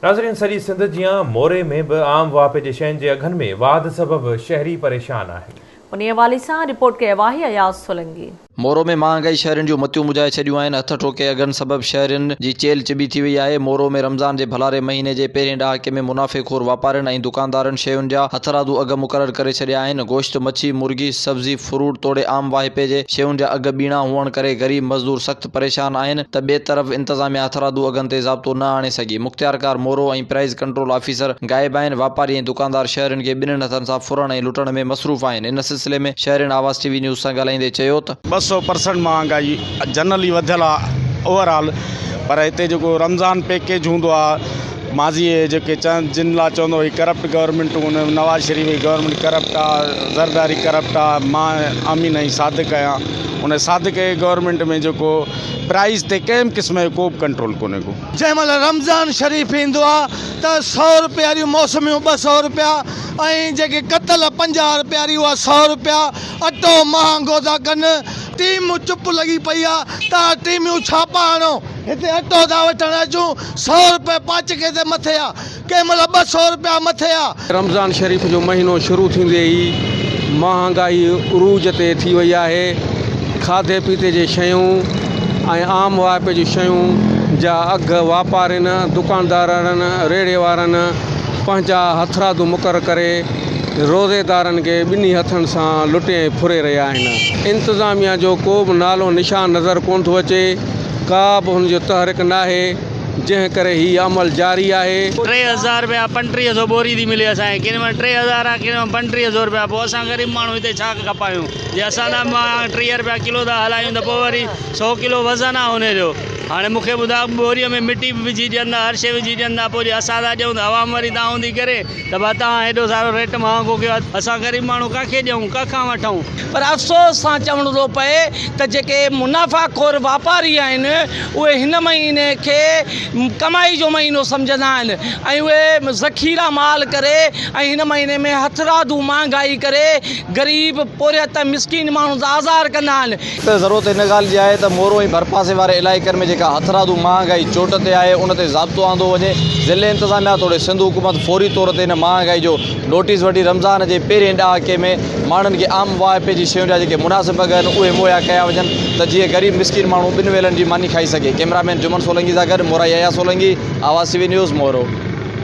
नाज़रीन, सॼी सिंध जियां मोरे में भी आम वापे जे शयुनि जे अघनि में वाध सबब शहरी परेशान आहिनि। उन हवाले सां रिपोर्ट कयो आहे अयाज़ सोलंकी। मोरो में महांगाई शहरनि जो मतियूं मुझाए छॾियूं आहिनि। हथ ठोके अघनि सबब शहरनि जी चेल चिॿी थी वई आहे। मोरो में रमज़ान जे भलारे महीने जे पहिरें ॾहाके में मुनाफ़ेखोर वापारियुनि ऐं दुकानदारनि शयुनि जा हथरादू अघ मुक़ररु करे छॾिया आहिनि। गोश्त, मच्छी, मुर्गी, सब्ज़ी, फ्रूट तोड़े आम वाहिपे जे शयुनि जा अघ ॿीणा हुअण करे ग़रीब मज़दूर सख़्तु परेशान आहिनि त ॿिए तरफ़ इंतज़ामिया हथरादू अघनि ते ज़ाब्तो न आणे सघी। मुख़्तियारकार मोरो ऐं प्राइस कंट्रोल ऑफिसर गाइब आहिनि। वापारी ऐं दुकानदार शहरनि खे ॿिन्हिनि हथनि सां फुरण ऐं लुटण में मसरूफ़ आहिनि। इन सिलसिले में शहरनि आवाज़ टीवी न्यूज़ सां ॻाल्हाईंदे चयो त 200% महांगाई जनरली वधियल आहे ओवरऑल, पर हिते जेको रमज़ान पैकेज हूंदो आहे माज़ी जेके जिन लाइ चवंदो ही करप्ट गवर्नमेंट, उन नवाज़ शरीफ़ जी गवर्नमेंट करप्ट आहे, ज़रदारी करप्ट आहे। मां आमीन ऐं सादिक आहियां। उन सादिक गवर्नमेंट में जेको प्राइस ते कंहिं क़िस्म जो को बि कंट्रोल कोन्हे को। जंहिं महिल रमज़ान शरीफ़ ईंदो आहे त 100 रुपया वारियूं मौसमियूं 200 रुपया ऐं जेके कतल 50 रुपया वारी उहा 100 रुपया। अटो महांगो था कनि, टीमूं चुप लॻी पई आहे। तव्हां टीमियूं छापा आणो, हिते अटो था वठणु अचूं 100 रुपए पाचिके ते मथे आहे, कंहिं महिल 200 रुपया मथे आहे। रमज़ान शरीफ़ जो महीनो शुरू थींदे ई महांगाई उरूज ते थी वई आहे। खाधे पीते जे शयूं ऐं आम वाइपे जी शयूं जा अघ वापारियुनि, दुकानदारनि, रेड़े वारनि पंहिंजा हथरादू मुक़ररु करे रोज़ेदारनि खे ॿिन्ही हथनि सां लुटे ऐं फुरे रहिया आहिनि। इंतिज़ामिया जो को बि नालो निशान नज़र कोन थो अचे, का बि हुनजो तहरीक न आहे, जंहिं करे हीउ अमल जारी आहे। 3000 रुपया 3500 बोरी थी मिले असांखे, किन में 3000 आहे, किन में 3500 रुपया। पोइ असां ग़रीब माण्हू हिते छा खपायूं? जे असां 30 रुपया किलो था हलायूं त पोइ वरी 100 किलो वज़न आहे हुनजो। हाणे मूंखे ॿुधायो, बोरीअ में मिटी बि विझी ॾींदा, हर शइ विझी ॾींदा, पोइ जे असां था ॾियूं त आवाम वरी तव्हां हूंदी करे त भाउ तव्हां हेॾो सारो रेट महांगो कयो आहे, असां ग़रीब माण्हू काखे ॾियूं, काखां वठूं? पर अफ़सोस सां चवणो थो पए त जेके मुनाफ़ाखोर वापारी आहिनि उहे हिन महीने खे कमाई जो महीनो सम्झंदा आहिनि ऐं उहे ज़ख़ीरा माल करे ऐं हिन महीने में हथरादू महांगाई करे ग़रीब पोरियत मिसकीन माण्हू आज़ार कंदा आहिनि। त ज़रूरत हिन ॻाल्हि जी आहे त मोरो ऐं भरपासे वारे इलाइक़नि में जेका हथरादू महांगाई चोट ते आहे उन ते ज़ाब्तो आंदो वञे। ज़िले इंतिज़ामिया तोड़े सिंध हुकूमत फौरी तौर ते हिन महांगाई जो नोटिस वठी रमज़ान जे पहिरें ॾहाके में माण्हुनि खे आम वाइपे जी शयुनि जा जेके मुनासिब अघ आहिनि उहे मुहैया कया वञनि त जीअं ग़रीब मिसकीन माण्हू ॿिनि वेलनि जी मानी खाई सघे। कैमरामैन जुमन सोलंकी सां गॾु मोरा अयाज़ सोलंकी, आवाज़ टीवी न्यूज़ मोरो।